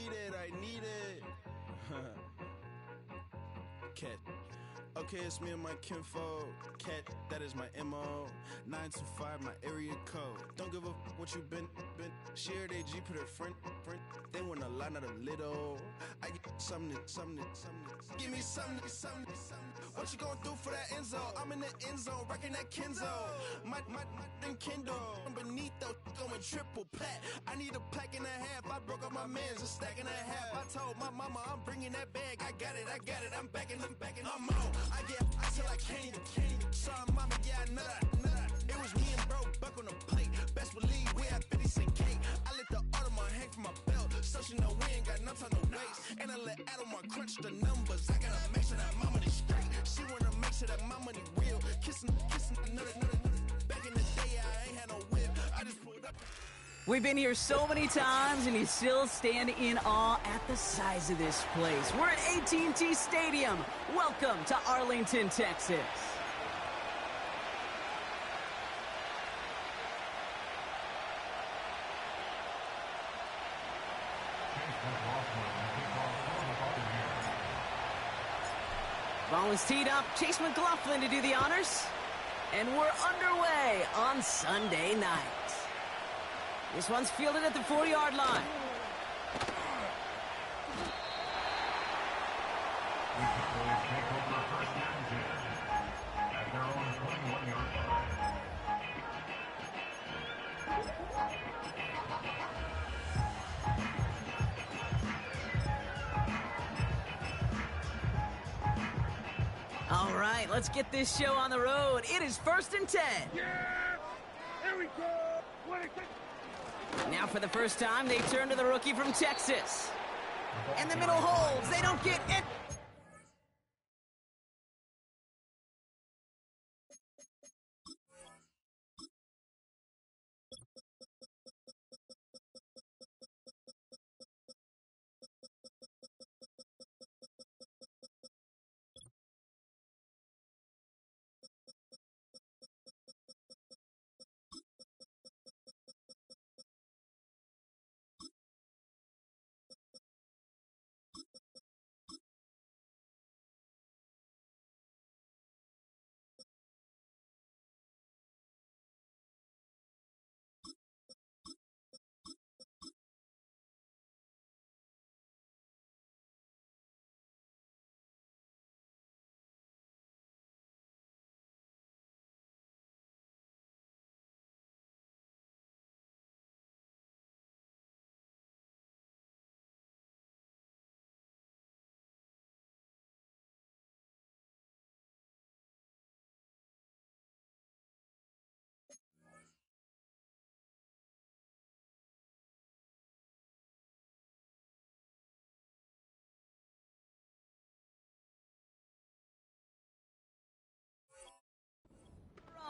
need it. Cat. Okay, it's me and my kinfolk. Cat, that is my MO. 925, my area code. Don't give a what you been. Shared AG, put her friend. They want a lot, not a little. I get something. Give me something. What you gonna do for that Enzo? I'm in the end zone, rocking that Kenzo. My thing Kindle. Beneath though, going triple plat. I need a pack and a half. I broke up my man's a stack and a half. I told my mama I'm bringing that bag. I got it. I'm backing, I'm on. I get till I can't even. Sorry, mama, yeah, I know that. It was me and bro, buck on the plate. Best believe we had 50 cent cake. I let the Audemars hang from my belt, so she know we ain't got no time to waste. And I let Audemars crunch the numbers. I gotta make sure that my money straight. She wanna make sure that my money real. Kissing another. Back in the day, I ain't had no whip. I just pulled up. We've been here so many times, and you still stand in awe at the size of this place. We're at AT&T Stadium. Welcome to Arlington, Texas. Ball is teed up. Chase McLaughlin to do the honors. And we're underway on Sunday night. This one's fielded at the 4-yard line. All right, let's get this show on the road. It is 1st and 10. Yeah! Here we go! 26. Now for the first time, they turn to the rookie from Texas. And the middle holds. They don't get it.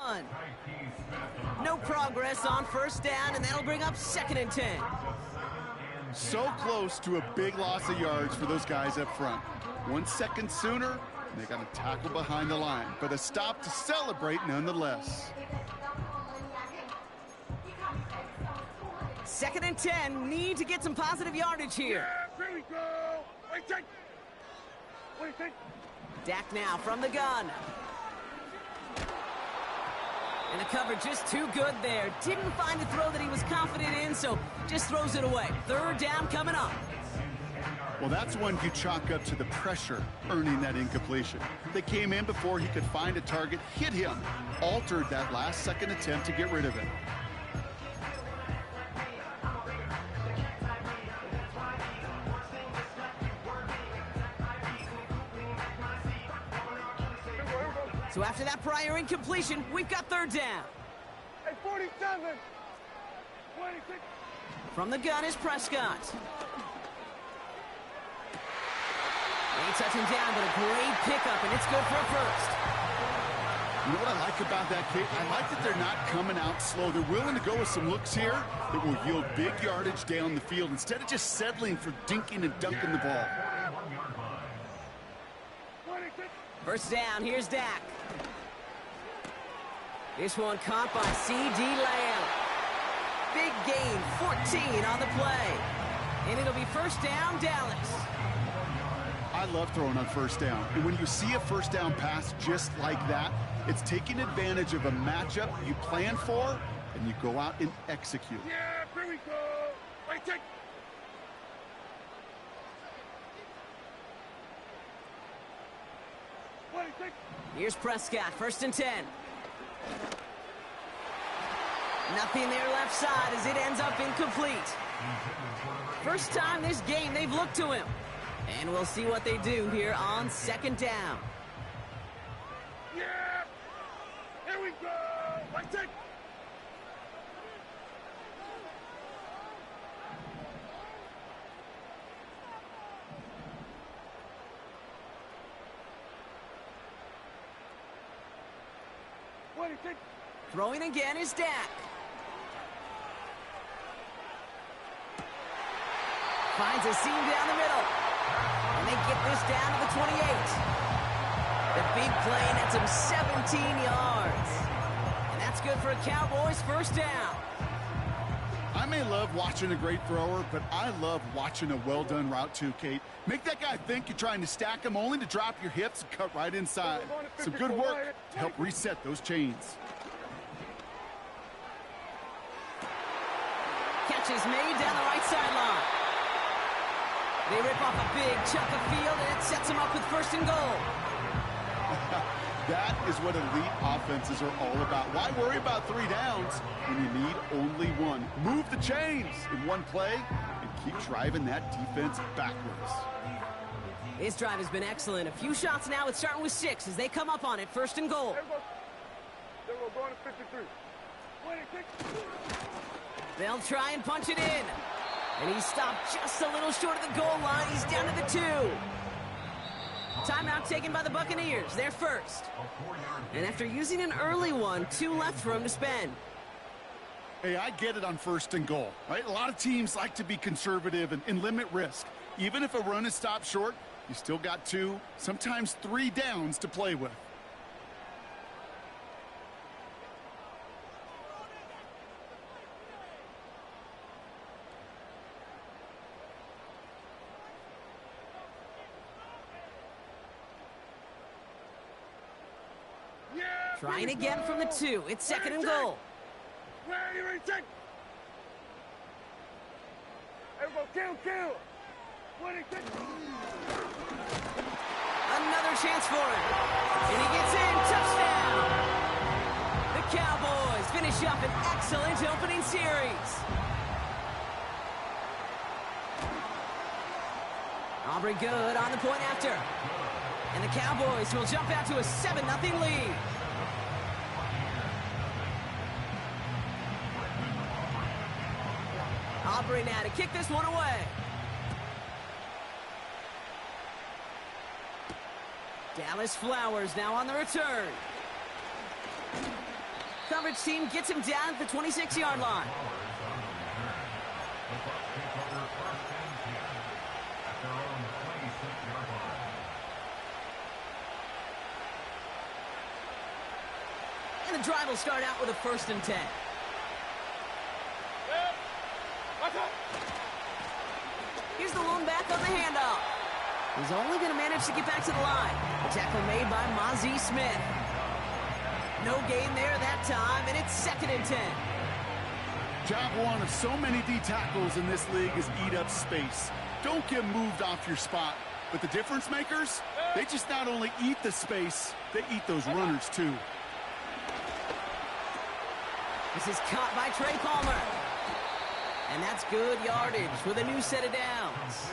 Run. No progress on 1st down, and that'll bring up 2nd and 10. So close to a big loss of yards for those guys up front. 1 second sooner, and they got a tackle behind the line, but a stop to celebrate nonetheless. 2nd and 10, need to get some positive yardage here. Yeah, here we go! 26. Dak now from the gun. And the cover just too good there. Didn't find a throw that he was confident in, so just throws it away. 3rd down coming up. Well, that's one you chalk up to the pressure earning that incompletion. They came in before he could find a target, hit him, altered that last second attempt to get rid of it. So after that prior incompletion, we've got 3rd down. Hey, 47. 26. From the gun is Prescott. They touch him down, but a great pickup, and it's good for a first. You know what I like about that kick? I like that they're not coming out slow. They're willing to go with some looks here that will yield big yardage down the field instead of just settling for dinking and dunking the ball. 26. 1st down, here's Dak. This one caught by C.D. Lamb. Big gain, 14 on the play. And it'll be first down, Dallas. I love throwing on first down. And when you see a first down pass just like that, it's taking advantage of a matchup you plan for, and you go out and execute. Yeah, here we go. Wait, take. Here's Prescott, first and 10. Nothing there left side as it ends up incomplete. First time this game they've looked to him. And we'll see what they do here on second down. Yeah! Here we go! Wait, take. Throwing again is Dak. Finds a seam down the middle. And they get this down to the 28. The big play nets him 17 yards. And that's good for a Cowboys first down. I may love watching a great thrower, but I love watching a well-done route too, Kate. Make that guy think you're trying to stack him only to drop your hips and cut right inside. Some good work to help reset those chains. Catch is made down the right sideline. They rip off a big chunk of field, and it sets them up with first and goal. That is what elite offenses are all about. Why worry about 3 downs when you need only one? Move the chains in one play and keep driving that defense backwards. His drive has been excellent. A few shots now. It's starting with 6 as they come up on it. First and goal. They were going to 53. 26. They'll try and punch it in. And he stopped just a little short of the goal line. He's down to the 2. Timeout taken by the Buccaneers. They're first. And after using an early one, 2 left for him to spend. Hey, I get it on first and goal, right? A lot of teams like to be conservative and limit risk. Even if a run is stopped short, you still got 2, sometimes 3 downs to play with. Trying again from the 2. It's second and goal. Ready, take. Everybody, kill. 26. Another chance for him. And he gets in. Touchdown. The Cowboys finish up an excellent opening series. Aubrey good on the point after. And the Cowboys will jump out to a 7-0 lead. Aubrey now to kick this one away. Dallas Flowers now on the return. Coverage team gets him down at the 26-yard line. And the drive will start out with a first and 10. Here's the lone back on the handoff. He's only going to manage to get back to the line. A tackle made by Mazi Smith. No gain there that time, and it's second and 10. Job one of so many D tackles in this league is eat up space. Don't get moved off your spot. But the difference makers, they just not only eat the space, they eat those runners too. This is caught by Trey Palmer. And that's good yardage with a new set of downs.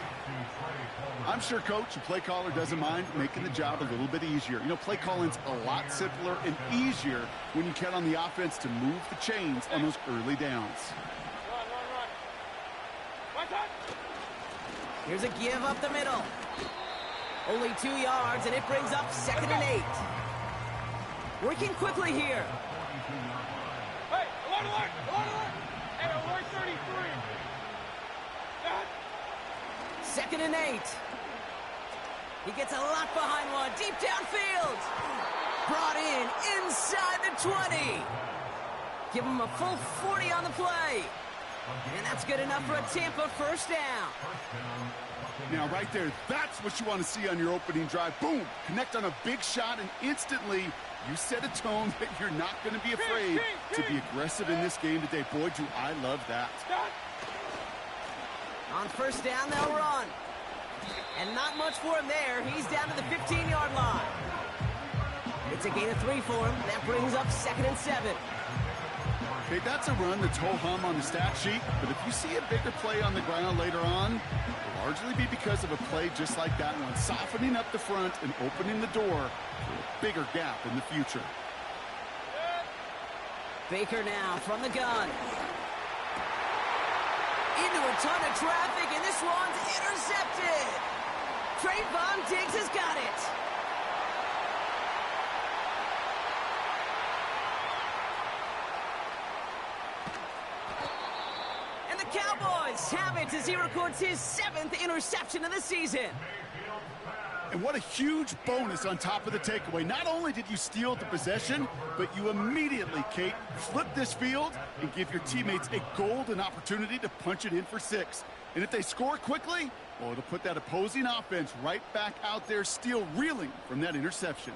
I'm sure coach and play caller doesn't mind making the job a little bit easier. You know, play calling's a lot simpler and easier when you count on the offense to move the chains on those early downs. Here's a give up the middle. Only 2 yards, and it brings up second and 8. Working quickly here. Hey, alert! Hey, alert 33. Second and 8. He gets a lot behind one. Deep downfield. Brought in inside the 20. Give him a full 40 on the play. And that's good enough for a Tampa first down. Now, right there, that's what you want to see on your opening drive. Boom! Connect on a big shot, and instantly you set a tone that you're not going to be afraid to be aggressive in this game today. Boy, do I love that. On first down, they'll run. And not much for him there. He's down to the 15-yard line. It's a gain of 3 for him. That brings up 2nd and 7. Okay, that's a run that's ho-hum on the stat sheet, but if you see a bigger play on the ground later on, it'll largely be because of a play just like that one, softening up the front and opening the door for a bigger gap in the future. Baker now from the gun. Into a ton of traffic, and this one's intercepted. Trayvon Diggs has got it. And the Cowboys have it as he records his 7th interception of the season. And what a huge bonus on top of the takeaway. Not only did you steal the possession, but you immediately, Kate, flip this field and give your teammates a golden opportunity to punch it in for 6. And if they score quickly, well, it'll put that opposing offense right back out there, still reeling from that interception.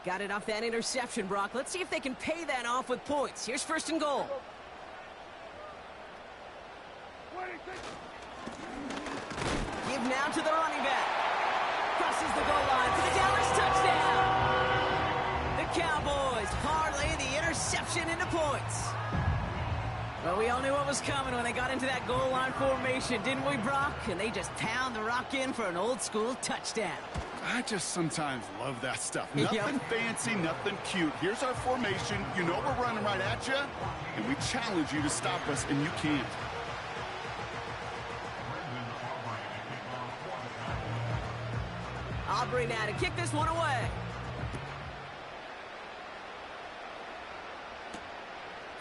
Got it off that interception, Brock. Let's see if they can pay that off with points. Here's 1st and goal. Give now to the running back. Crosses the goal line for the Dallas touchdown. The Cowboys parlay the interception into points. Well, we all knew what was coming when they got into that goal line formation, didn't we, Brock? And they just pound the rock in for an old-school touchdown. I just sometimes love that stuff. Nothing fancy, nothing cute. Here's our formation. You know we're running right at you, and we challenge you to stop us, and you can't. Aubrey now to kick this one away.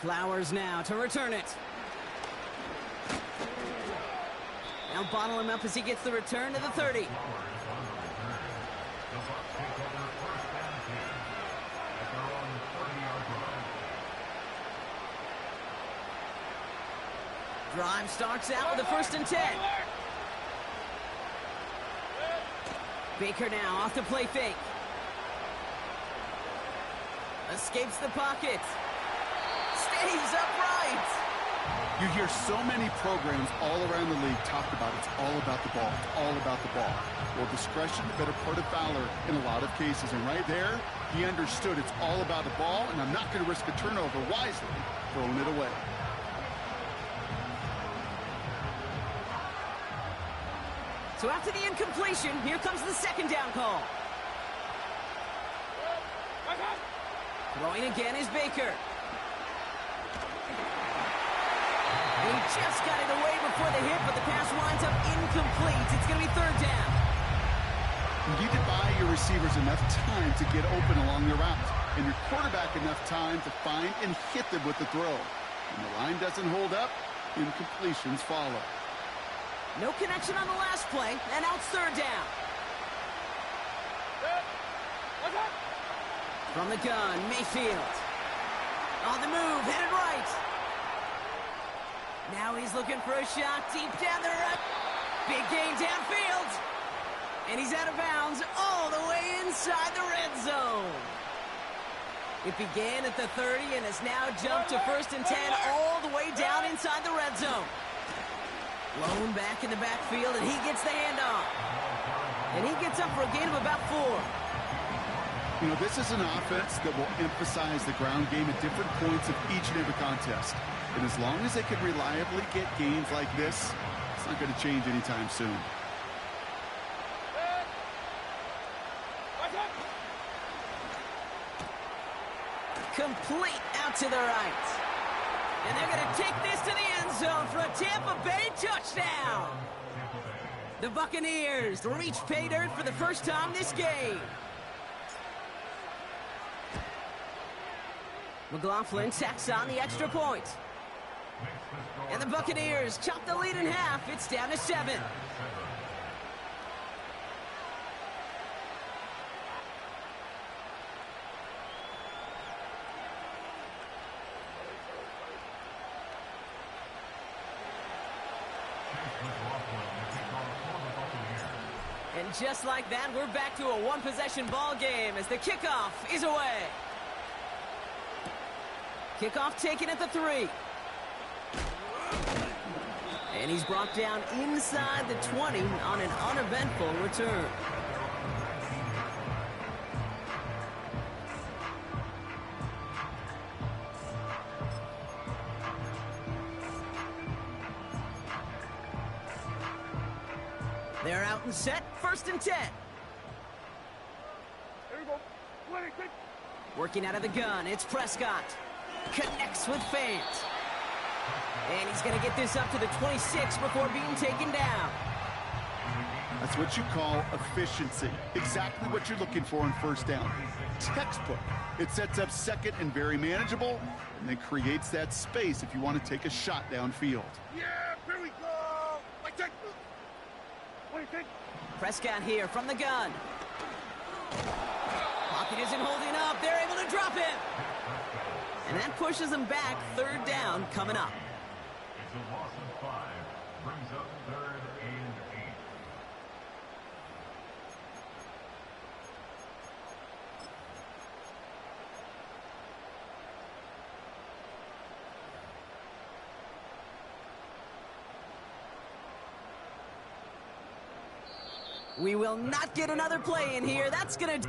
Flowers now to return it. Now bottle him up as he gets the return to the 30. Drive starts out with a 1st and 10. Baker now off the play fake. Escapes the pocket. Stays upright. You hear so many programs all around the league talk about it's all about the ball. It's all about the ball. Well, discretion, the better part of valor in a lot of cases. And right there, he understood it's all about the ball, and I'm not going to risk a turnover wisely, throwing it away. So after the incompletion, here comes the 2nd down call. Throwing again is Baker. He just got it away before the hit, but the pass winds up incomplete. It's going to be 3rd down. You need to buy your receivers enough time to get open along the route, and your quarterback enough time to find and hit them with the throw. When the line doesn't hold up, incompletions follow. No connection on the last play, and now it's 3rd down. From the gun, Mayfield. On the move, headed right. Now he's looking for a shot deep down the right. Big gain downfield. And he's out of bounds all the way inside the red zone. It began at the 30 and has now jumped to 1st and 10 all the way down inside the red zone. Blown back in the backfield, and he gets the handoff. And he gets up for a gain of about 4. You know, this is an offense that will emphasize the ground game at different points of each and every contest. And as long as they can reliably get gains like this, it's not going to change anytime soon. Complete out to the right. And they're going to take this to the end zone for a Tampa Bay touchdown. The Buccaneers reach pay dirt for the first time this game. McLaughlin tacks on the extra point. And the Buccaneers chop the lead in half. It's down to 7. And just like that, we're back to a one-possession ball game as the kickoff is away. Kickoff taken at the 3. And he's brought down inside the 20 on an uneventful return. They're out and set, 1st and 10. Here we go. 26. Working out of the gun, it's Prescott. Connects with Fant. And he's going to get this up to the 26 before being taken down. That's what you call efficiency. Exactly what you're looking for on 1st down. Textbook. It sets up 2nd and very manageable, and then creates that space if you want to take a shot downfield. Yeah, here we go. 26. Prescott here from the gun. Pocket isn't holding up. They're able to drop him. And that pushes them back. 3rd down coming up. It's a loss of 5. Brings up 3rd and 8. We will not get another play in here. That's going to...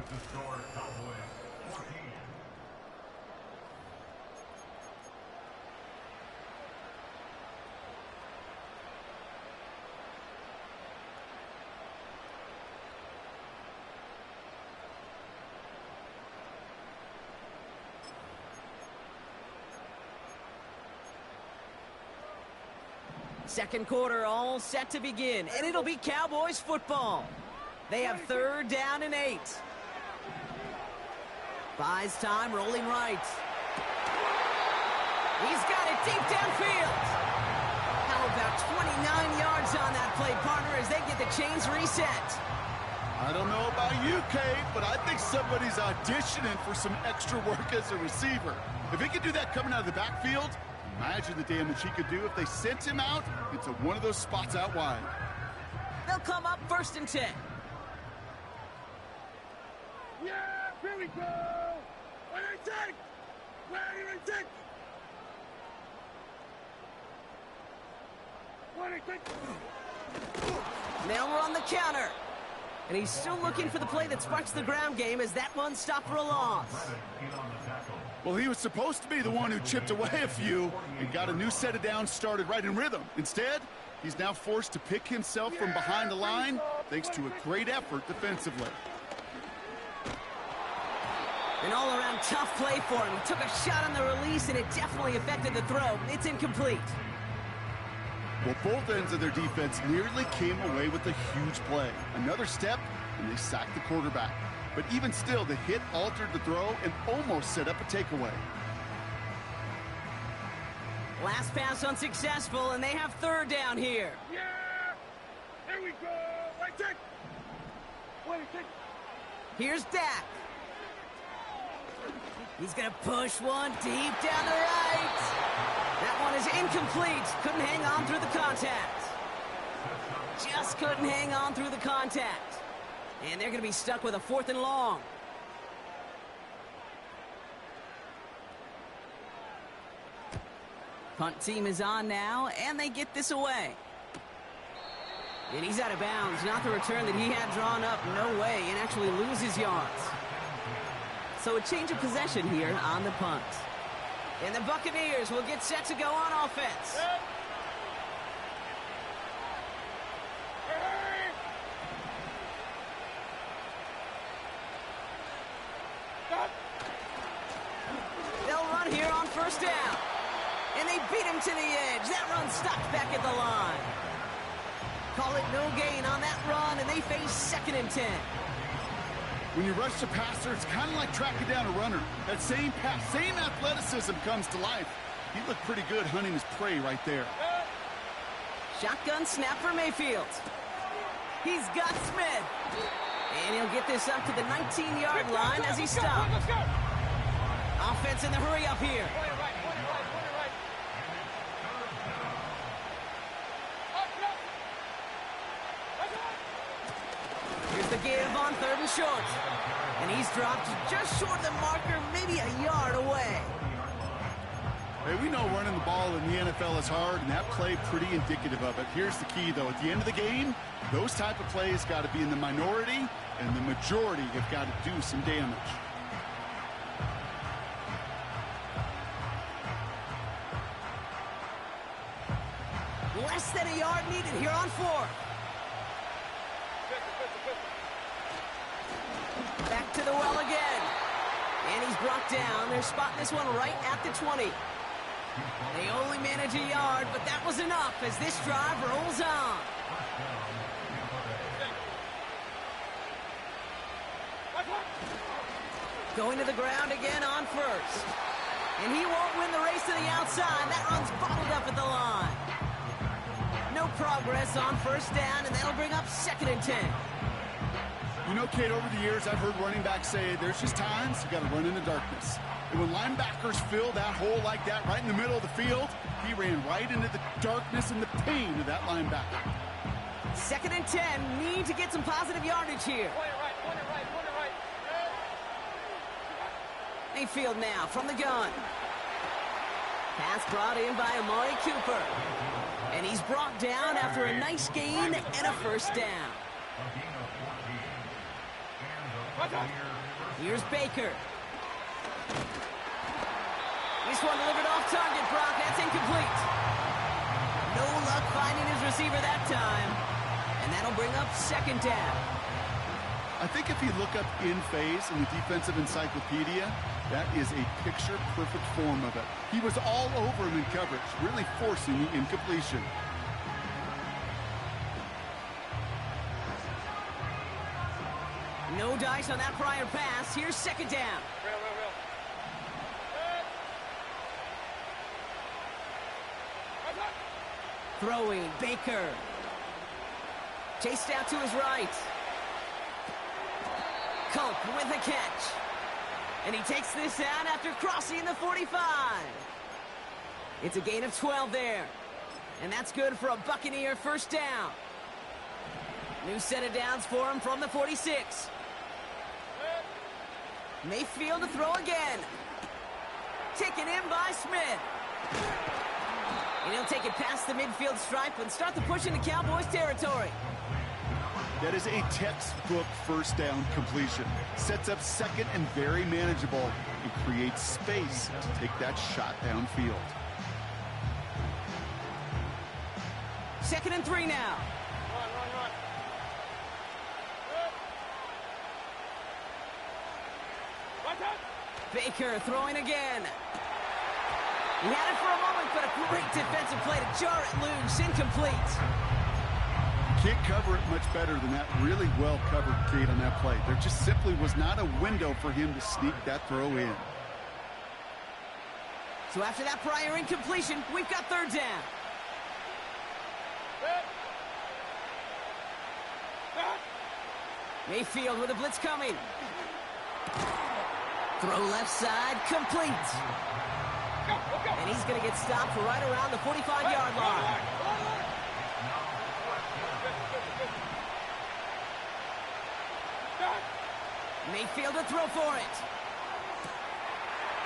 Second quarter all set to begin, and it'll be Cowboys football. They have 3rd down and 8. Buys time, rolling right. He's got it deep downfield. How about 29 yards on that play, partner, as they get the chains reset? I don't know about you, Kate, but I think somebody's auditioning for some extra work as a receiver. If he could do that coming out of the backfield, imagine the damage he could do if they sent him out into one of those spots out wide. They'll come up 1st and 10. Yeah, here we go. 26. 26. 26. They'll run the counter. And he's still looking for the play that sparks the ground game as that one stopped for a loss. Well, he was supposed to be the one who chipped away a few and got a new set of downs started right in rhythm. Instead, he's now forced to pick himself from behind the line thanks to a great effort defensively. An all-around tough play for him. He took a shot on the release, and it definitely affected the throw. It's incomplete. Well, both ends of their defense nearly came away with a huge play. Another step, and they sacked the quarterback. But even still, the hit altered the throw and almost set up a takeaway. Last pass unsuccessful, and they have 3rd down here. Yeah! Here we go! 26! 26! Here's Dak. He's going to push one deep down the right. That one is incomplete. Couldn't hang on through the contact. Just couldn't hang on through the contact. And they're going to be stuck with a 4th and long. Punt team is on now, and they get this away. And he's out of bounds. Not the return that he had drawn up. No way. And actually loses yards. So a change of possession here on the punt. And the Buccaneers will get set to go on offense. They'll run here on 1st down. And they beat him to the edge. That run stopped back at the line. Call it no gain on that run, and they face 2nd and 10. When you rush the passer, it's kind of like tracking down a runner. That same pass, same athleticism comes to life. He looked pretty good hunting his prey right there. Shotgun snap for Mayfield. He's got Smith. And he'll get this up to the 19-yard line as he stopped. Offense in the hurry up here. short. And he's dropped just short of the marker, maybe a yard away. Hey, we know running the ball in the NFL is hard, and that play pretty indicative of it. Here's the key, though. At the end of the game, those type of plays got to be in the minority, and the majority have got to do some damage. Less than a yard needed here on 4th. Back to the well again. And he's brought down. They're spotting this one right at the 20. They only manage a yard, but that was enough as this drive rolls on. Going to the ground again on 1st. And he won't win the race to the outside. That run's bottled up at the line. No progress on 1st down, and that'll bring up 2nd and 10. You know, Kate, over the years, I've heard running backs say there's just times you got to run in the darkness. And when linebackers fill that hole like that right in the middle of the field, he ran right into the darkness and the pain of that linebacker. 2nd and 10. Need to get some positive yardage here. Point it right. Mayfield now from the gun. Pass brought in by Amari Cooper. And he's brought down after a nice gain and a 1st down. Here's Baker. This one delivered off target, Brock. That's incomplete. No luck finding his receiver that time. And that'll bring up 2nd down. I think if you look up in phase in the defensive encyclopedia, that is a picture-perfect form of it. He was all over him in coverage, really forcing the incompletion. No dice on that prior pass. Here's 2nd down. Real. Throwing, Baker. Chased out to his right. Culp with a catch. And he takes this out after crossing the 45. It's a gain of 12 there. And that's good for a Buccaneer 1st down. New set of downs for him from the 46. Mayfield to throw again. Taken in by Smith. And he'll take it past the midfield stripe and start the push into Cowboys territory. That is a textbook 1st down completion. Sets up 2nd and very manageable and creates space to take that shot downfield. 2nd and 3 now. Run. Baker throwing again. He had it for a moment, but a great defensive play to jar it loose. Incomplete. Can't cover it much better than that. Really well covered, Kate, on that play. There just simply was not a window for him to sneak that throw in. So after that prior incompletion, we've got 3rd down. Mayfield with a blitz coming. Throw left side, complete. And he's going to get stopped for right around the 45-yard line. Mayfield to throw for it.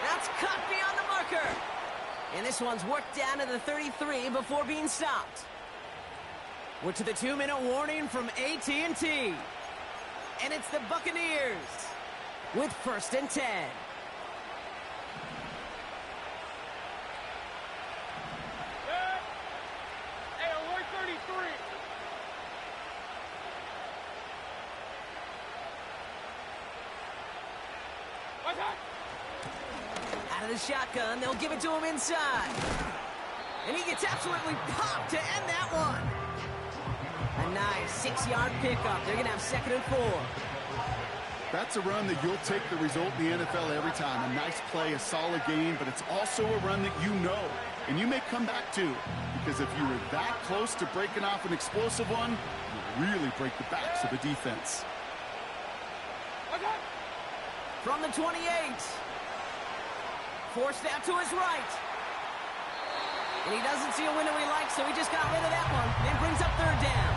That's cut beyond the marker. And this one's worked down to the 33 before being stopped. We're to the 2-minute warning from AT&T. And it's the Buccaneers with 1st and 10. Hey, alert 33. Out of the shotgun, they'll give it to him inside. And he gets absolutely popped to end that one. A nice 6-yard pickup. They're going to have 2nd and 4. That's a run that you'll take the result in the NFL every time. A nice play, a solid game, but it's also a run that you know, and you may come back to. Because if you were that close to breaking off an explosive one, you really break the backs of the defense. From the 28. Forced out to his right. And he doesn't see a window he likes, so he just got rid of that one. And brings up 3rd down.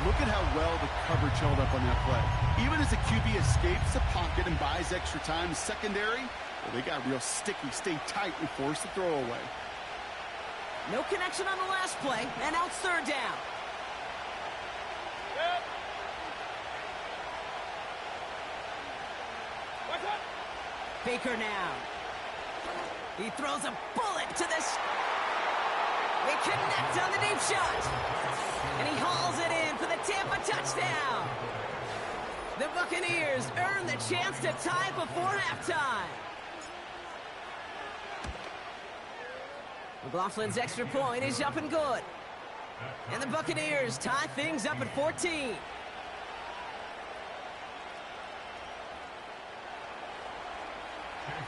Look at how well the coverage held up on that play. Even as the QB escapes the pocket and buys extra time, secondary, well, they got real sticky, stay tight, and force the throw away. No connection on the last play, and now it's third down. Yep. Watch out. Baker now. He throws a bullet to this. They connect on the deep shot. And he hauls it in for the Tampa touchdown. The Buccaneers earn the chance to tie before halftime. McLaughlin's extra point is up and good. And the Buccaneers tie things up at 14. Chase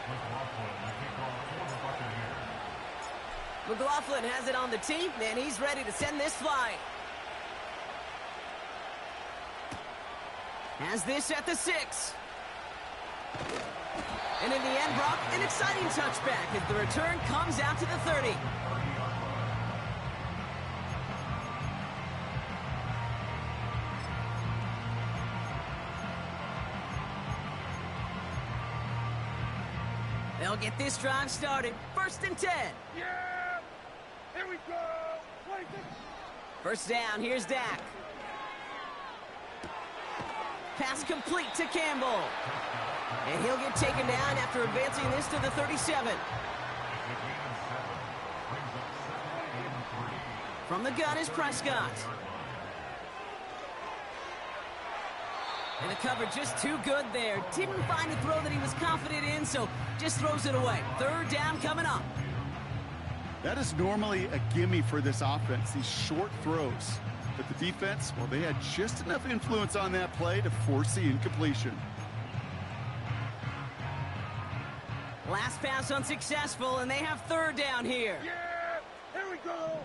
McLaughlin, the kickoff for the Buccaneers. McLaughlin has it on the tee, and he's ready to send this flying. Has this at the 6. And in the end, Brock, an exciting touchback as the return comes out to the 30. They'll get this drive started. 1st and 10. Yeah. Here we go. 26. First down, here's Dak. Pass complete to Campbell. And he'll get taken down after advancing this to the 37. From the gun is Prescott. And the cover just too good there. Didn't find a throw that he was confident in, so just throws it away. Third down coming up. That is normally a gimme for this offense, these short throws. But the defense, well, they had just enough influence on that play to force the incompletion. Last pass unsuccessful, and they have third down here. Yeah. Here we go.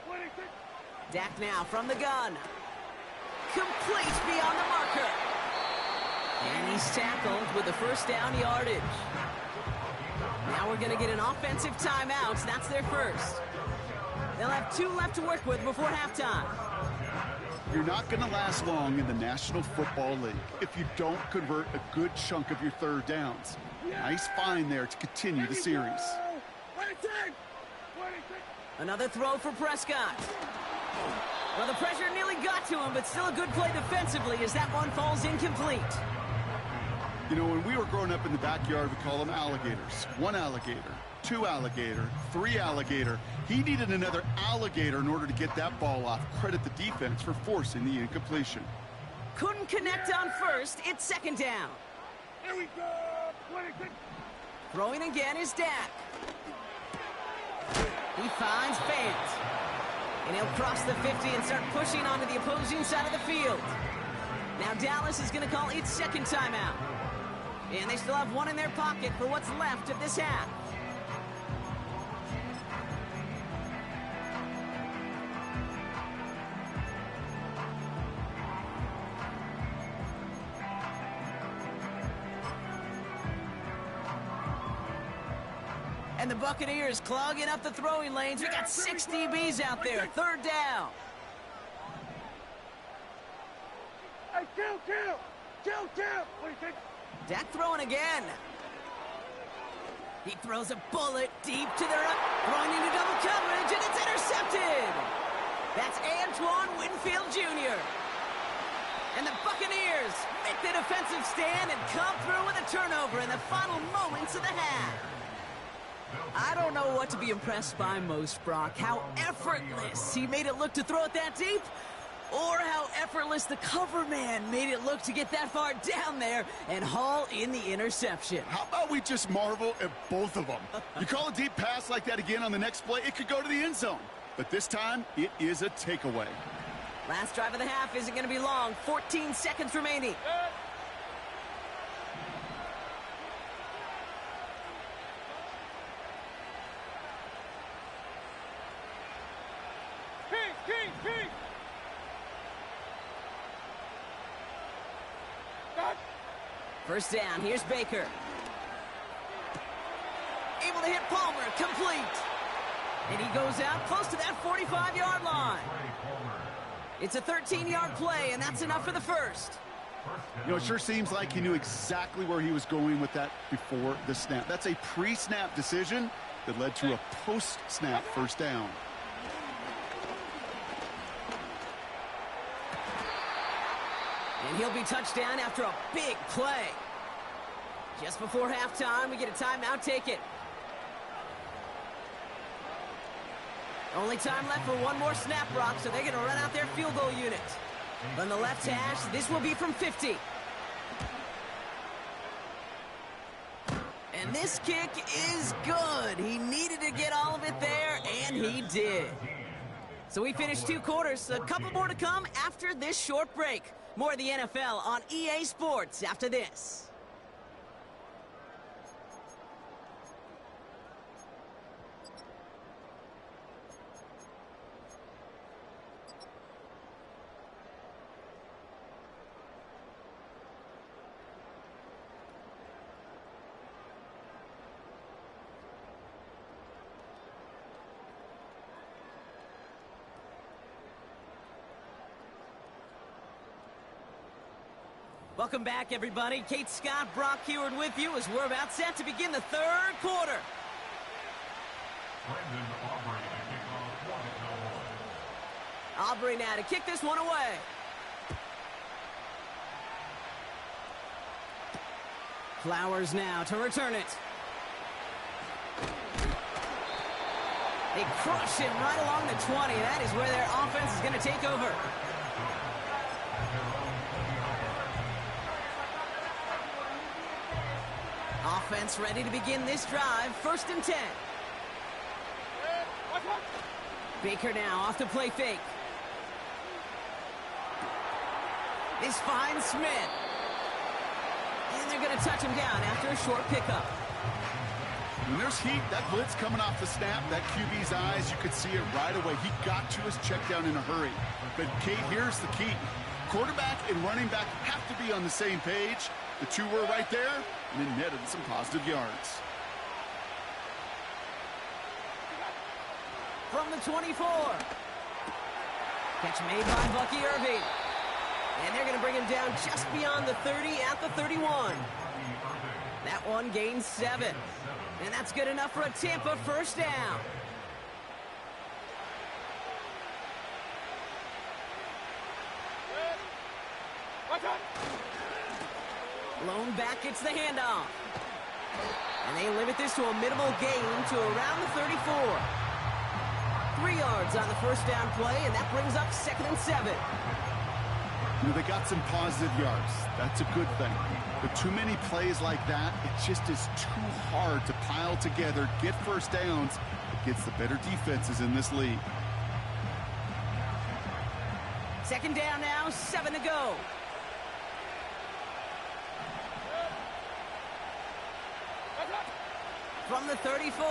26. Dak now from the gun. Complete beyond the marker. And he's tackled with the first down yardage. Now we're going to get an offensive timeout. That's their first. They'll have 2 left to work with before halftime. You're not going to last long in the National Football League if you don't convert a good chunk of your third downs. Nice find there to continue the series. 26. 26. Another throw for Prescott. Well, the pressure nearly got to him, but still a good play defensively as that one falls incomplete. You know, when we were growing up in the backyard, we call them alligators. 1 alligator, 2 alligator, 3 alligator. He needed another alligator in order to get that ball off. Credit the defense for forcing the incompletion. Couldn't connect on first. It's second down. Here we go. 26. Throwing again is Dak. He finds Fant. And he'll cross the 50 and start pushing onto the opposing side of the field. Now Dallas is going to call its second timeout. And they still have 1 in their pocket for what's left of this half. And the Buccaneers clogging up the throwing lanes. We got 6 DBs out there. Third down. Hey, kill. 26. Dak throwing again. He throws a bullet deep to the right. Throwing into double coverage, and it's intercepted. That's Antoine Winfield Jr. And the Buccaneers make the defensive stand and come through with a turnover in the final moments of the half. I don't know what to be impressed by most, Brock. How effortless he made it look to throw it that deep, or how effortless the cover man made it look to get that far down there and haul in the interception. How about we just marvel at both of them? You call a deep pass like that again on the next play, it could go to the end zone. But this time, it is a takeaway. Last drive of the half isn't going to be long. 14 seconds remaining. King. First down, here's Baker. Able to hit Palmer, complete. And he goes out close to that 45-yard line. It's a 13-yard play, and that's enough for the first. You know, it sure seems like he knew exactly where he was going with that before the snap. That's a pre-snap decision that led to a post-snap first down. And he'll be touched down after a big play. Just before halftime, we get a timeout. Take it. Only time left for one more snap, Brock, so they're going to run out their field goal unit. On the left hash, this will be from 50. And this kick is good. He needed to get all of it there, and he did. So we finished 2 quarters. A couple more to come after this short break. More of the NFL on EA Sports after this. Welcome back, everybody. Kate Scott, Brock Huard with you as we're about set to begin the 3rd quarter. Brendan Aubrey to kick off one. Aubrey now to kick this one away. Flowers now to return it. They crush him right along the 20. That is where their offense is going to take over. Offense ready to begin this drive. 1st and 10. Baker now off the play fake. This finds Smith. And they're going to touch him down after a short pickup. When there's heat, that blitz coming off the snap, that QB's eyes, you could see it right away. He got to his check down in a hurry. But, Kate, here's the key. Quarterback and running back have to be on the same page. The two were right there, and it netted some positive yards. From the 24. Catch made by Bucky Irving. And they're going to bring him down just beyond the 30 at the 31. That one gains 7. And that's good enough for a Tampa first down. Lone back gets the handoff. And they limit this to a minimal gain to around the 34. 3 yards on the first down play, and that brings up 2nd and 7. You know, they got some positive yards. That's a good thing. But too many plays like that, it just is too hard to pile together, get first downs against the better defenses in this league. 2nd down now, 7 to go. From the 34.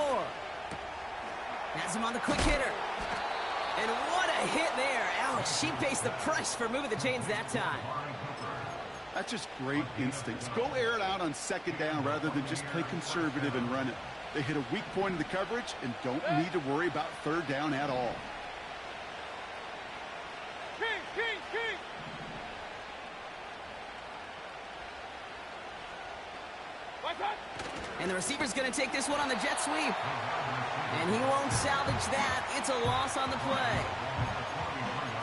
Has him on the quick hitter. And what a hit there. Ouch, she pays the price for moving the chains that time. That's just great instincts. Go air it out on 2nd down rather than just play conservative and run it. They hit a weak point in the coverage and don't need to worry about 3rd down at all. And the receiver's going to take this one on the jet sweep. And he won't salvage that. It's a loss on the play.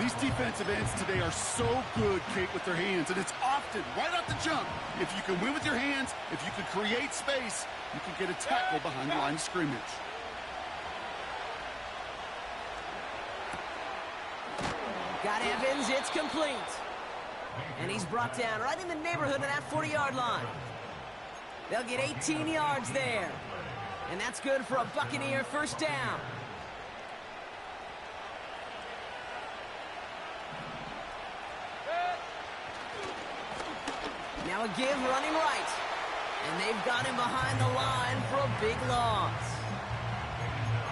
These defensive ends today are so good, Kate, with their hands, and it's often right off the jump. If you can win with your hands, if you can create space, you can get a tackle behind the line of scrimmage. Got Evans, it's complete. And he's brought down right in the neighborhood of that 40-yard line. They'll get 18 yards there. And that's good for a Buccaneer first down. Now a give running right. And they've got him behind the line for a big loss.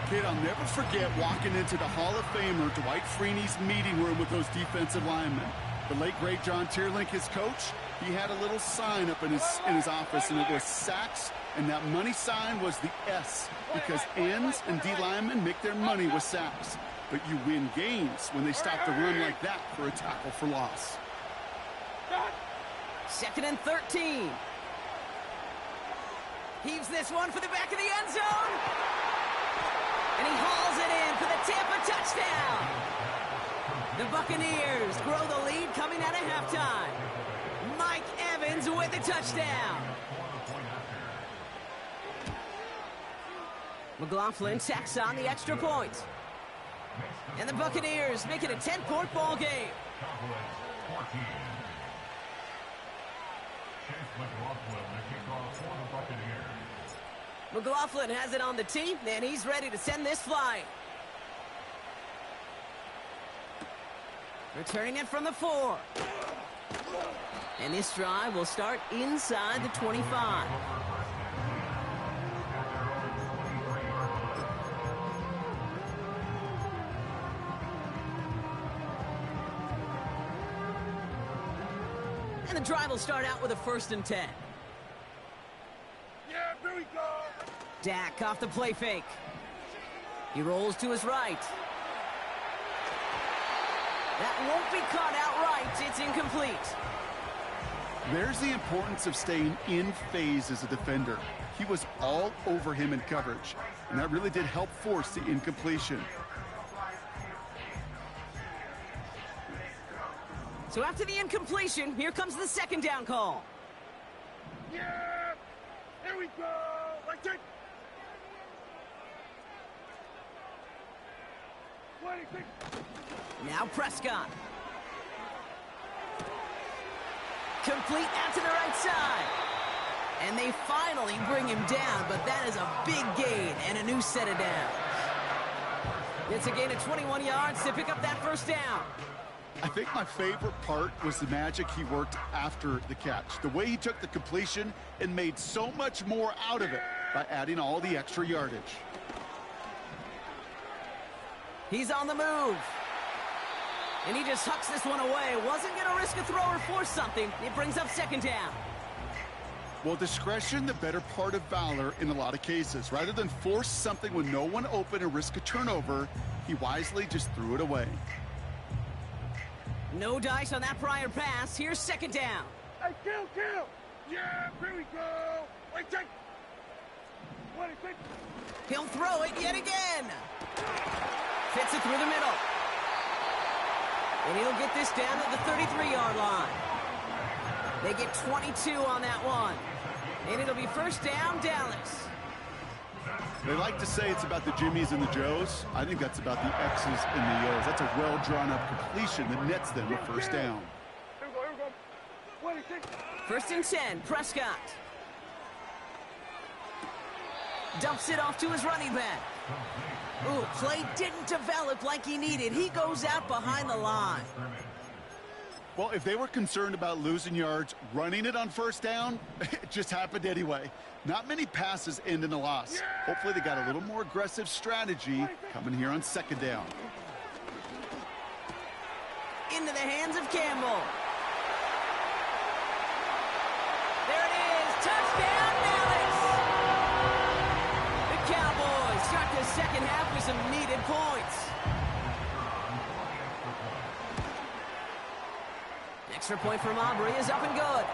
Kid, I'll never forget walking into the Hall of Famer Dwight Freeney's meeting room with those defensive linemen. The late, great John Teerlink, his coach, He had a little sign up in his office, and it was sacks, and that money sign was the S, because ends and D linemen make their money with sacks. But you win games when they stop the run like that for a tackle for loss. 2nd and 13. Heaves this one for the back of the end zone. And he hauls it in for the Tampa touchdown. The Buccaneers grow the lead coming out of halftime. Mike Evans with the touchdown. McLaughlin tacks on the extra point. And the Buccaneers make it a 10-point ball game. McLaughlin has it on the tee, and he's ready to send this flying. Returning it from the 4. And this drive will start inside the 25. And the drive will start out with a 1st and 10. Yeah, here we go. Dak off the play fake. He rolls to his right. That won't be caught outright. It's incomplete. There's the importance of staying in phase as a defender. He was all over him in coverage, and that really did help force the incompletion. So after the incompletion, here comes the 2nd down call. Yeah, here we go. Like that. 26. Now Prescott. Complete out to the right side. And they finally bring him down, but that is a big gain and a new set of downs. It's a gain of 21 yards to pick up that 1st down. I think my favorite part was the magic he worked after the catch. The way he took the completion and made so much more out of it by adding all the extra yardage. He's on the move. And he just hucks this one away. Wasn't going to risk a throw or force something. It brings up 2nd down. Well, discretion, the better part of valor in a lot of cases. Rather than force something with no one open and risk a turnover, he wisely just threw it away. No dice on that prior pass. Here's 2nd down. Hey, kill. Yeah, here we go. Like that. 26. He'll throw it yet again. Fits it through the middle. And he'll get this down to the 33-yard line. They get 22 on that one. And it'll be 1st down, Dallas. They like to say it's about the Jimmies and the Joes. I think that's about the X's and the O's. That's a well-drawn-up completion that nets them a 1st down. Here we go. 26. 1st and 10, Prescott. Dumps it off to his running back. Ooh, play didn't develop like he needed. He goes out behind the line. Well, if they were concerned about losing yards, running it on 1st down, it just happened anyway. Not many passes end in a loss. Hopefully they got a little more aggressive strategy coming here on 2nd down. Into the hands of Campbell. There it is. Touchdown, Dallas. The Cowboys start the 2nd half with some needed points. Extra point from Aubrey is up and good.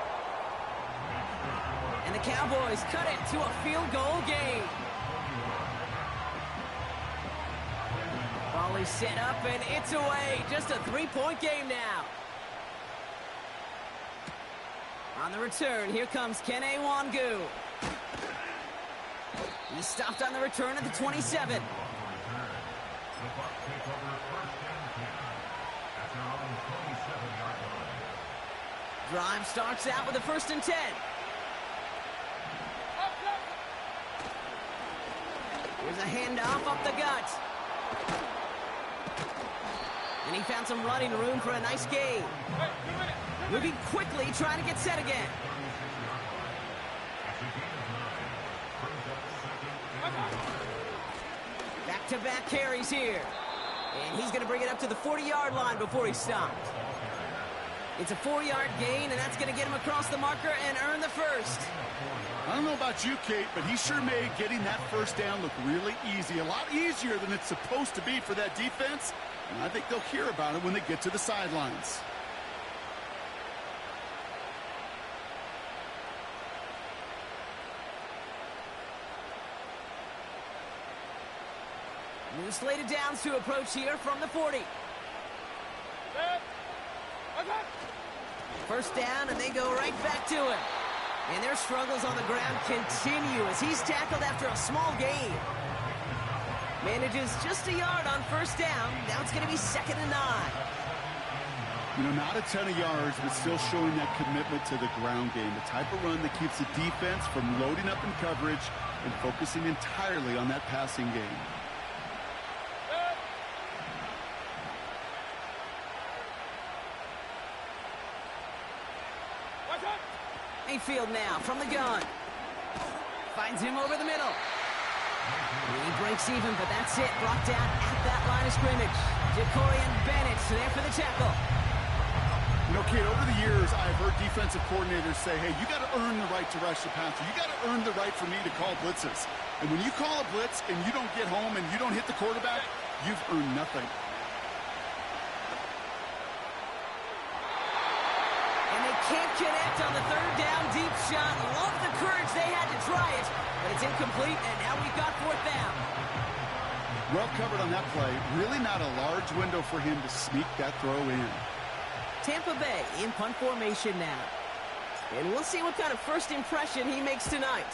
And the Cowboys cut it to a field goal game. Ball is set up and it's away. Just a 3-point game now. On the return, here comes Kene Wangu. He's stopped on the return at the 27. Drive starts out with a 1st and 10. Here's a handoff up the gut. And he found some running room for a nice gain. Moving quickly, trying to get set again. Back-to-back carries here. And he's going to bring it up to the 40-yard line before he stops. It's a 4-yard gain, and that's going to get him across the marker and earn the first. I don't know about you, Kate, but he sure made getting that first down look really easy. A lot easier than it's supposed to be for that defense. And I think they'll hear about it when they get to the sidelines. New slated downs to approach here from the 40. First down, and they go right back to him. And their struggles on the ground continue as he's tackled after a small gain. Manages just a yard on first down. Now it's going to be 2nd and 9. You know, not a ton of yards, but still showing that commitment to the ground game. The type of run that keeps the defense from loading up in coverage and focusing entirely on that passing game. Mayfield now from the gun. Finds him over the middle. He breaks even, but that's it. Brought down at that line of scrimmage. Jacorian Bennett there for the tackle. You know, Kate, over the years, I've heard defensive coordinators say, hey, you got to earn the right to rush the passer. You got to earn the right for me to call blitzes. And when you call a blitz and you don't get home and you don't hit the quarterback, you've earned nothing. Can't connect on the 3rd down deep shot. Love the courage they had to try it, but it's incomplete, and now we've got 4th down. Well covered on that play. Really not a large window for him to sneak that throw in. Tampa Bay in punt formation now. And we'll see what kind of first impression he makes tonight.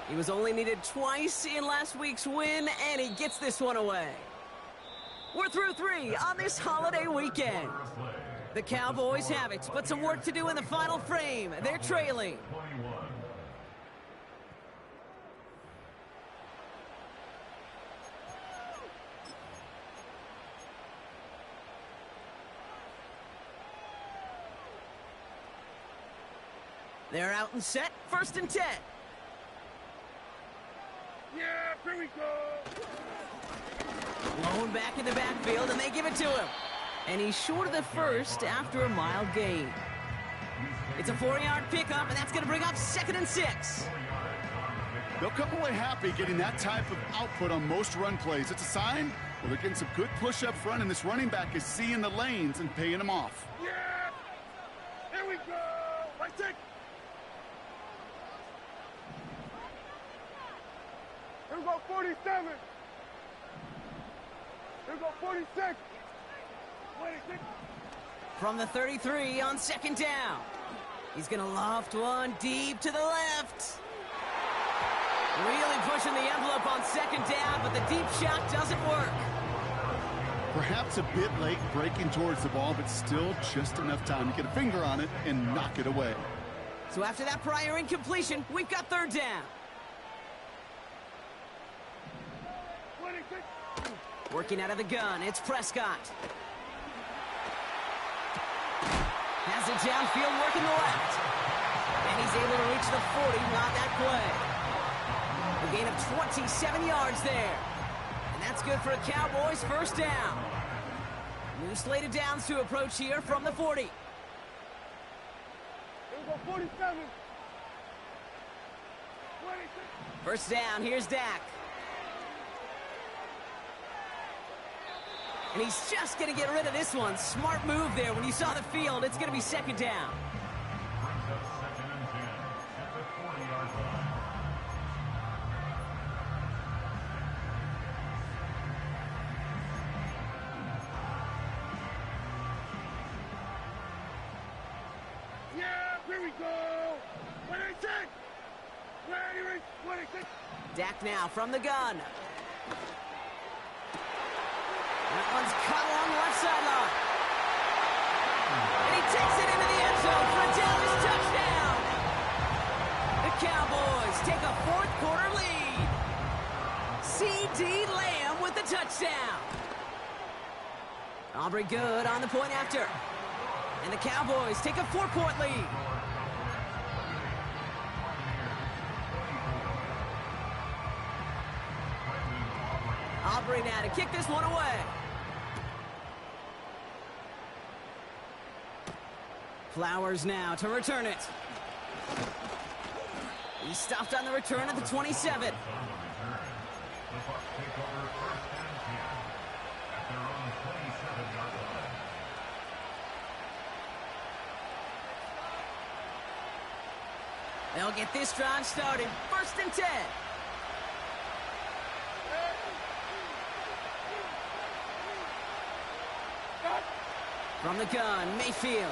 He was only needed twice in last week's win, and he gets this one away. We're through 3 on this holiday weekend. The Cowboys have it, but some work to do in the final frame. They're trailing. They're out and set. 1st and 10. Yeah, here we go. Blown back in the backfield, and they give it to him. And he's short of the first after a mild gain. It's a 4-yard pickup, and that's going to bring up 2nd and 6. They'll come away happy getting that type of output on most run plays. It's a sign well, they're getting some good push up front, and this running back is seeing the lanes and paying them off. Yeah, here we go. Right take. Here we go, 47. Here we go, 46. From the 33 on 2nd down. He's going to loft one deep to the left. Really pushing the envelope on 2nd down, but the deep shot doesn't work. Perhaps a bit late breaking towards the ball, but still just enough time to get a finger on it and knock it away. So after that prior incompletion, we've got 3rd down. 26. Working out of the gun, it's Prescott. Has it downfield, working the left. And he's able to reach the 40 on that play. A gain of 27 yards there. And that's good for a Cowboys 1st down. New slated downs to approach here from the 40. Here we go, 47. 26. 1st down, here's Dak. And he's just going to get rid of this one. Smart move there. When you saw the field, it's going to be 2nd down. Brings up 2nd and 10 at the 40-yard line. Yeah, here we go. 26. 26. Dak now from the gun. That one's cut along the left sideline. And he takes it into the end zone for a Dallas touchdown. The Cowboys take a 4th quarter lead. C.D. Lamb with the touchdown. Aubrey Good on the point after. And the Cowboys take a 4-point lead. Aubrey now to kick this one away. Flowers now to return it. He's stopped on the return at the 27. The Bucks take over first and 10 at their own 27-yard line. They'll get this drive started. First and 10. From the gun, Mayfield.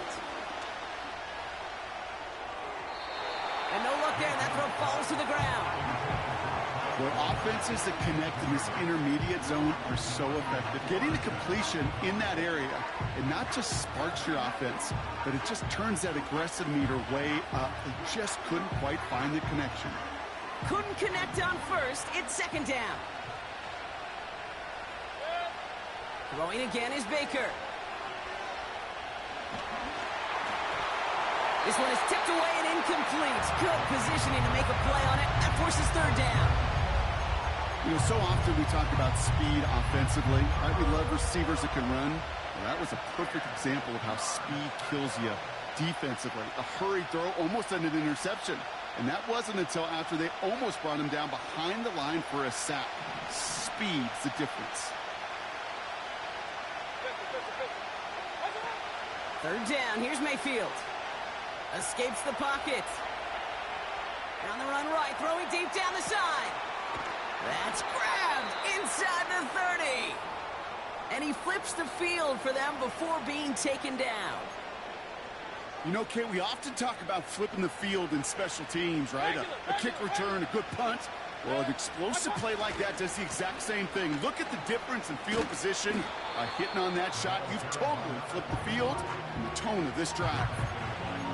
And no look there. That throw falls to the ground. Well, offenses that connect in this intermediate zone are so effective. Getting the completion in that area, it not just sparks your offense, but it just turns that aggressive meter way up. They just couldn't quite find the connection. Couldn't connect on first. It's second down. Throwing again is Baker. This one is tipped away and incomplete. Good positioning to make a play on it. That forces third down. You know, so often we talk about speed offensively, right? We love receivers that can run. Well, that was a perfect example of how speed kills you defensively. A hurried throw almost ended an interception. And that wasn't until after they almost brought him down behind the line for a sack. Speed's the difference. Third down. Here's Mayfield. Escapes the pocket. On the run right. Throwing deep down the side. That's grabbed inside the 30. And he flips the field for them before being taken down. You know, Kate, we often talk about flipping the field in special teams, right? A kick return, a good punt. Well, an explosive play like that does the exact same thing. Look at the difference in field position. By hitting on that shot, you've totally flipped the field and the tone of this drive.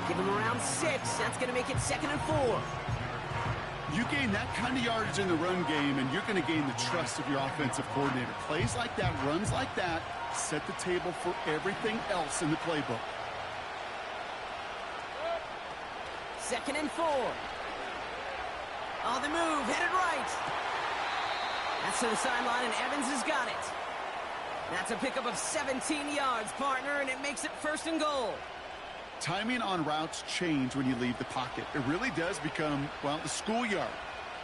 Give him around 6. That's going to make it 2nd and 4. You gain that kind of yardage in the run game, and you're going to gain the trust of your offensive coordinator. Plays like that, runs like that, set the table for everything else in the playbook. 2nd and 4. On the move, headed right. That's to the sideline, and Evans has got it. That's a pickup of 17 yards, partner, and it makes it 1st and goal. Timing on routes change when you leave the pocket. It really does become, well, the schoolyard.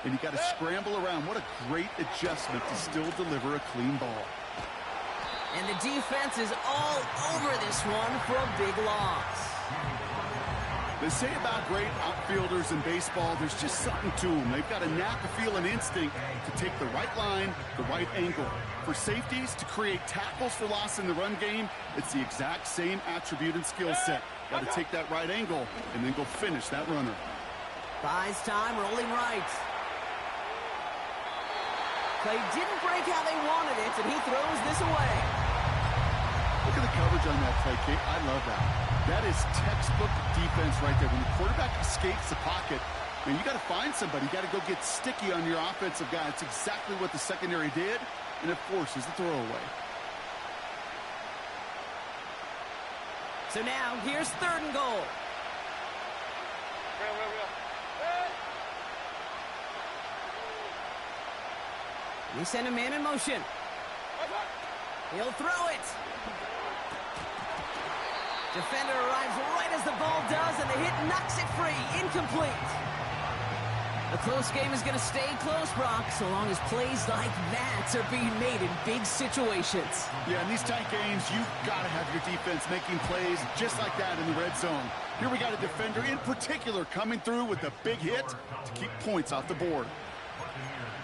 And you got to scramble around. What a great adjustment to still deliver a clean ball. And the defense is all over this one for a big loss. They say about great outfielders in baseball, there's just something to them. They've got a knack, a feel, an instinct to take the right line, the right angle. For safeties, to create tackles for loss in the run game, it's the exact same attribute and skill set. Got to take that right angle and then go finish that runner. Buys time, rolling right. Play didn't break how they wanted it, and he throws this away. Look at the coverage on that play, Kate. I love that. That is textbook defense right there. When the quarterback escapes the pocket, man, you got to find somebody. You got to go get sticky on your offensive guy. It's exactly what the secondary did, and it forces the throwaway. So now, here's 3rd and goal. We send a man in motion. He'll throw it. Defender arrives right as the ball does, and the hit knocks it free. Incomplete. A close game is going to stay close, Brock, so long as plays like that are being made in big situations. Yeah, in these tight games, you've got to have your defense making plays just like that in the red zone. Here we got a defender in particular coming through with a big hit to keep points off the board.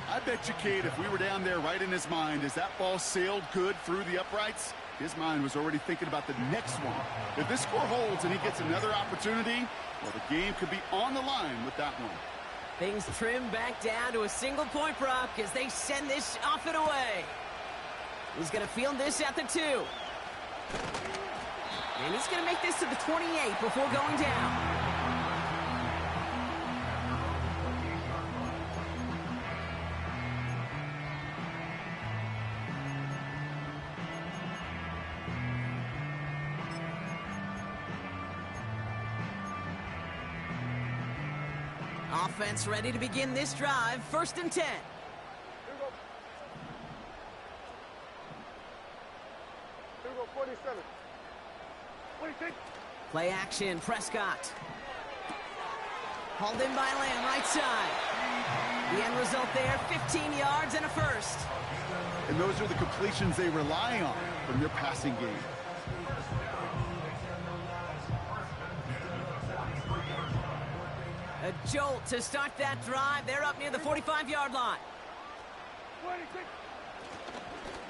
I bet you, Kate, if we were down there right in his mind, as that ball sailed good through the uprights, his mind was already thinking about the next one. If this score holds and he gets another opportunity, well, the game could be on the line with that one. Things trim back down to a single point, Brock, as they send this off and away. He's going to field this at the 2. And he's going to make this to the 28 before going down. Offense ready to begin this drive. 1st and 10. Here we go, 47. 46. Play action, Prescott. Hauled in by Lamb, right side. The end result there, 15 yards and a first. And those are the completions they rely on from their passing game. A jolt to start that drive. They're up near the 45-yard line.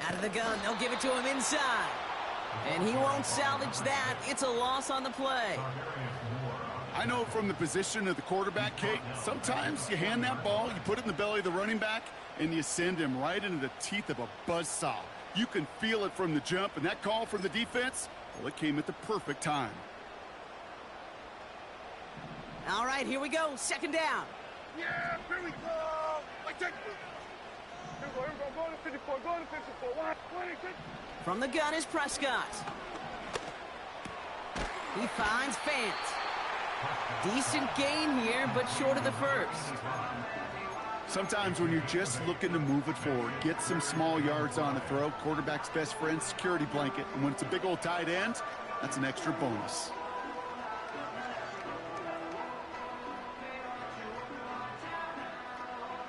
Out of the gun, they'll give it to him inside. And he won't salvage that. It's a loss on the play. I know from the position of the quarterback, Kate, sometimes you hand that ball, you put it in the belly of the running back, and you send him right into the teeth of a buzzsaw. You can feel it from the jump, and that call from the defense, well, it came at the perfect time. All right, here we go. Second down. Yeah, here we go. Like that. Here we go. Go to 54. Go to 54. 26. From the gun is Prescott. He finds Fant. Decent gain here, but short of the first. Sometimes when you're just looking to move it forward, get some small yards on a throw, quarterback's best friend, security blanket. And when it's a big old tight end, that's an extra bonus.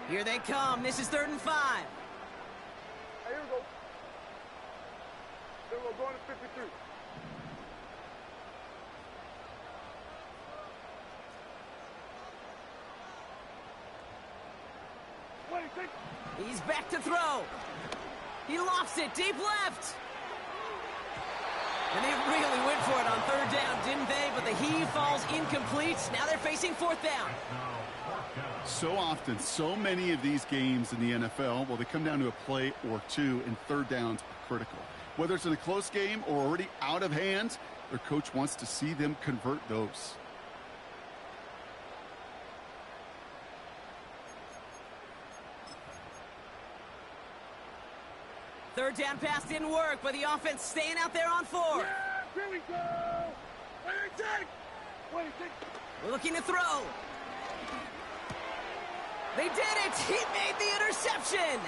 Here they come. This is 3rd and 5. Hey, here we go. Here we go. Going to 53. He's back to throw. He lofts it deep left. And they really went for it on 3rd down, didn't they? But the heave falls incomplete. Now they're facing 4th down. So often, so many of these games in the NFL, well, they come down to a play or two, and 3rd downs are critical. Whether it's in a close game or already out of hand, their coach wants to see them convert those. Third down pass didn't work, but the offense staying out there on 4. Yeah, here we go. 26. We're looking to throw. They did it. He made the interception.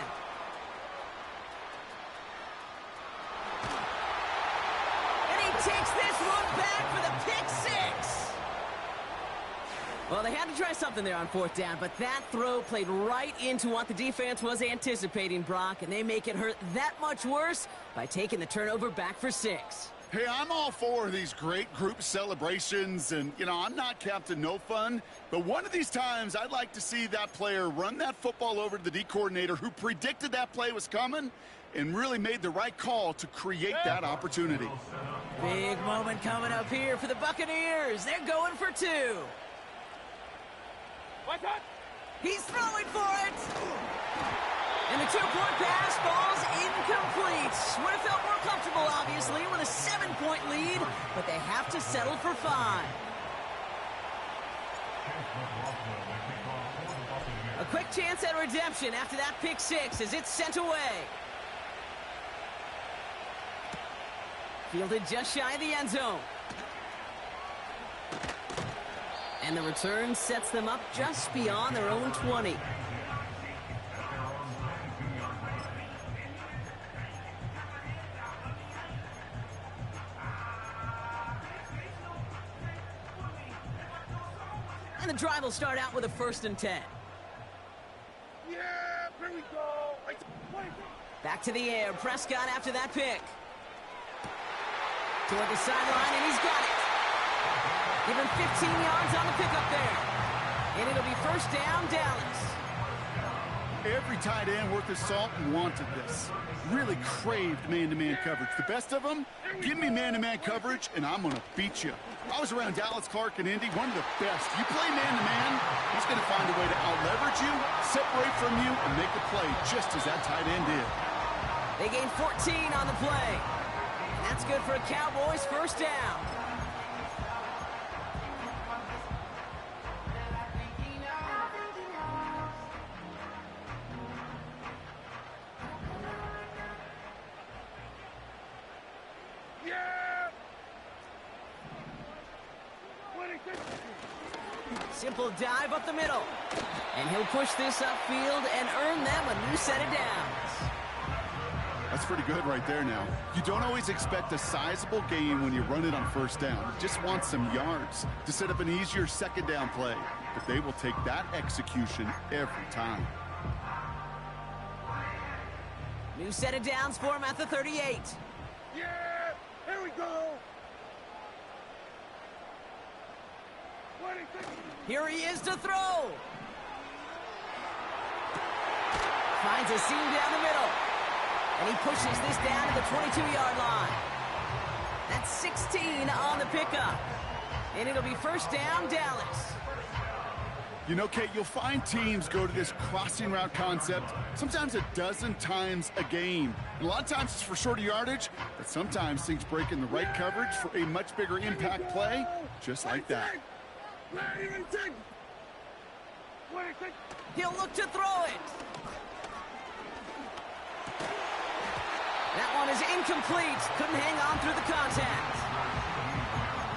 And he takes this one back for the pick 6. Well, they had to try something there on 4th down, but that throw played right into what the defense was anticipating, Brock, and they make it hurt that much worse by taking the turnover back for 6. Hey, I'm all for these great group celebrations, and, you know, I'm not Captain No Fun, but one of these times I'd like to see that player run that football over to the D coordinator who predicted that play was coming and really made the right call to create that opportunity. Big moment coming up here for the Buccaneers. They're going for 2. What's that? He's throwing for it. And the 2-point pass falls incomplete. Would have felt more comfortable, obviously, with a 7-point lead, but they have to settle for 5. A quick chance at redemption after that pick 6 as it's sent away. Fielded just shy of the end zone. And the return sets them up just beyond their own 20. And the drive will start out with a 1st and 10. Yeah, here we go. Back to the air. Prescott after that pick. Toward the sideline, and he's got it. Give him 15 yards on the pickup there. And it'll be 1st down, Dallas. Every tight end worth his salt wanted this. Really craved man-to-man coverage. The best of them, give me man-to-man coverage, and I'm going to beat you. I was around Dallas Clark and Indy, one of the best. You play man-to-man, he's going to find a way to out-leverage you, separate from you, and make the play just as that tight end did. They gain 14 on the play. That's good for a Cowboys 1st down. Simple dive up the middle. And he'll push this upfield and earn them a new set of downs. That's pretty good right there now. You don't always expect a sizable gain when you run it on first down. You just want some yards to set up an easier second down play. But they will take that execution every time. New set of downs for him at the 38. Yeah! Here we go! Here he is to throw. Finds a seam down the middle. And he pushes this down to the 22-yard line. That's 16 on the pickup. And it'll be first down, Dallas. You know, Kate, you'll find teams go to this crossing route concept sometimes a dozen times a game. And a lot of times it's for shorter yardage, but sometimes things break in the right coverage for a much bigger impact play, just like that. He'll look to throw it. That one is incomplete. Couldn't hang on through the contact.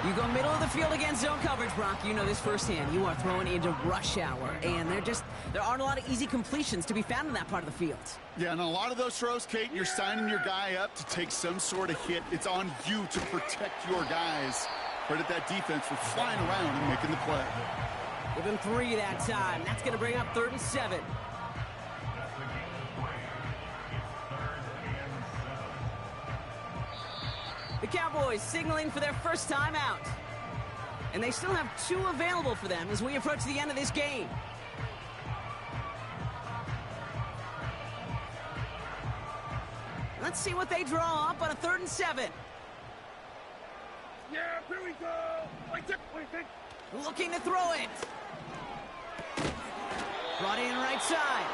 You go middle of the field against zone coverage, Brock. You know this firsthand. You are throwing into rush hour, and there aren't a lot of easy completions to be found in that part of the field. Yeah, and a lot of those throws, Kate, you're signing your guy up to take some sort of hit. It's on you to protect your guys. Credit that defense for flying around and making the play. Give him 3 that time. That's going to bring up 3rd and 7. The Cowboys signaling for their first time out. And they still have 2 available for them as we approach the end of this game. Let's see what they draw up on a 3rd and 7. Yeah, here we go. Looking to throw it. Brought in right side.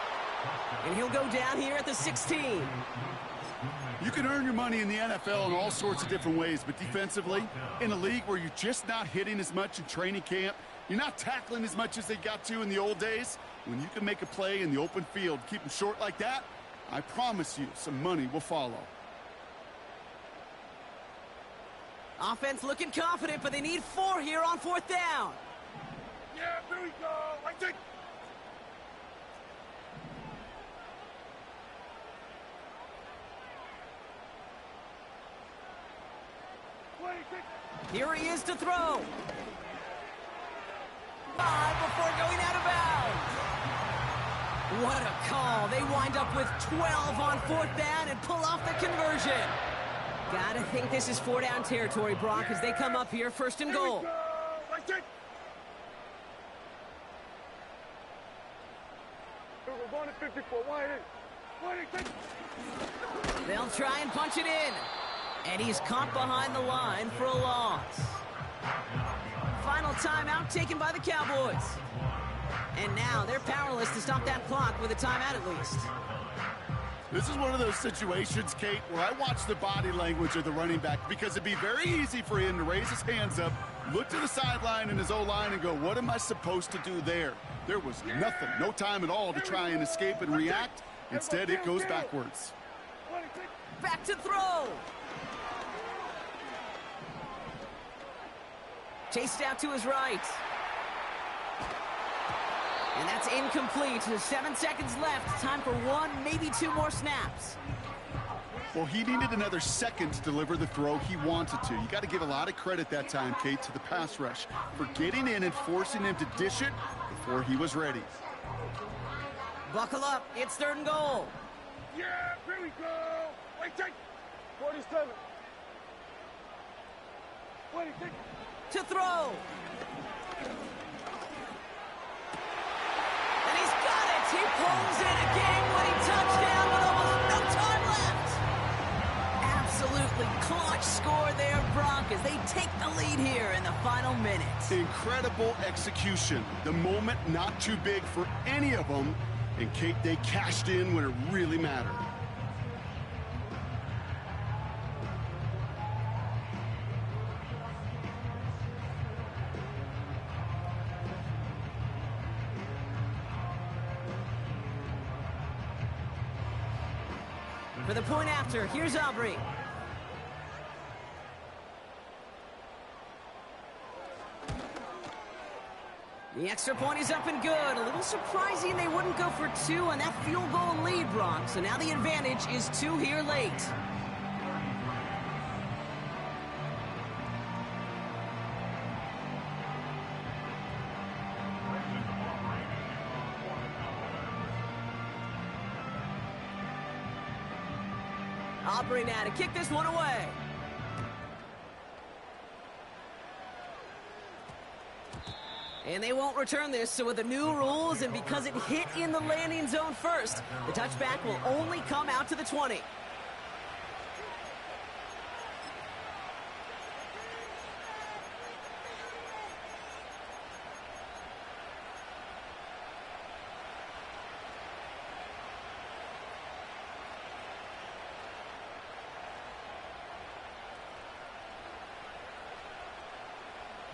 And he'll go down here at the 16. You can earn your money in the NFL in all sorts of different ways, but defensively, in a league where you're just not hitting as much in training camp, you're not tackling as much as they got to in the old days, when you can make a play in the open field, keep them short like that, I promise you some money will follow. Offense looking confident, but they need 4 here on 4th down. Yeah, here we go. Right there. Here he is to throw. 5 before going out of bounds. What a call. They wind up with 12 on 4th down and pull off the conversion. Gotta think this is 4 down territory, Brock, as they come up here 1st and goal. Right there. We're going to 54. They'll try and punch it in. And he's caught behind the line for a loss. Final timeout taken by the Cowboys. And now they're powerless to stop that clock with a timeout at least. This is one of those situations, Kate, where I watch the body language of the running back because it'd be very easy for him to raise his hands up, look to the sideline in his O-line and go, what am I supposed to do there? There was nothing, no time at all to try and escape and react. Instead, it goes backwards. Back to throw. Chased out to his right. And that's incomplete. 7 seconds left. Time for 1, maybe 2 more snaps. Well, he needed another second to deliver the throw he wanted to. You got to give a lot of credit that time, Kate, to the pass rush for getting in and forcing him to dish it before he was ready. Buckle up. It's 3rd and goal. Yeah, here we go. Right there. 47. 26. To throw. And he's got it. He pulls in a game-winning touchdown with almost no time left. Absolutely clutch score there, Brock, as they take the lead here in the final minutes. Incredible execution. The moment not too big for any of them. And Kate, they cashed in when it really mattered. For the point after, here's Aubrey. The extra point is up and good. A little surprising they wouldn't go for 2 on that field goal lead, Bronx, so now the advantage is 2 here late. Operating now to kick this one away. And they won't return this, so with the new rules and because it hit in the landing zone first, the touchback will only come out to the 20.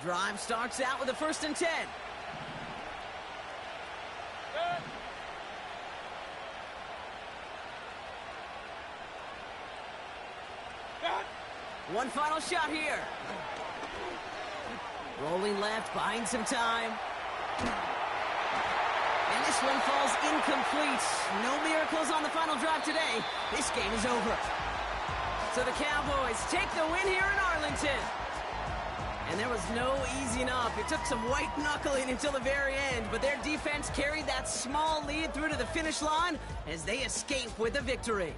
Drive starts out with a 1st and 10. One final shot here. Rolling left, buying some time. And this one falls incomplete. No miracles on the final drive today. This game is over. So the Cowboys take the win here in Arlington. And there was no easing up. It took some white knuckling until the very end, but their defense carried that small lead through to the finish line as they escape with a victory.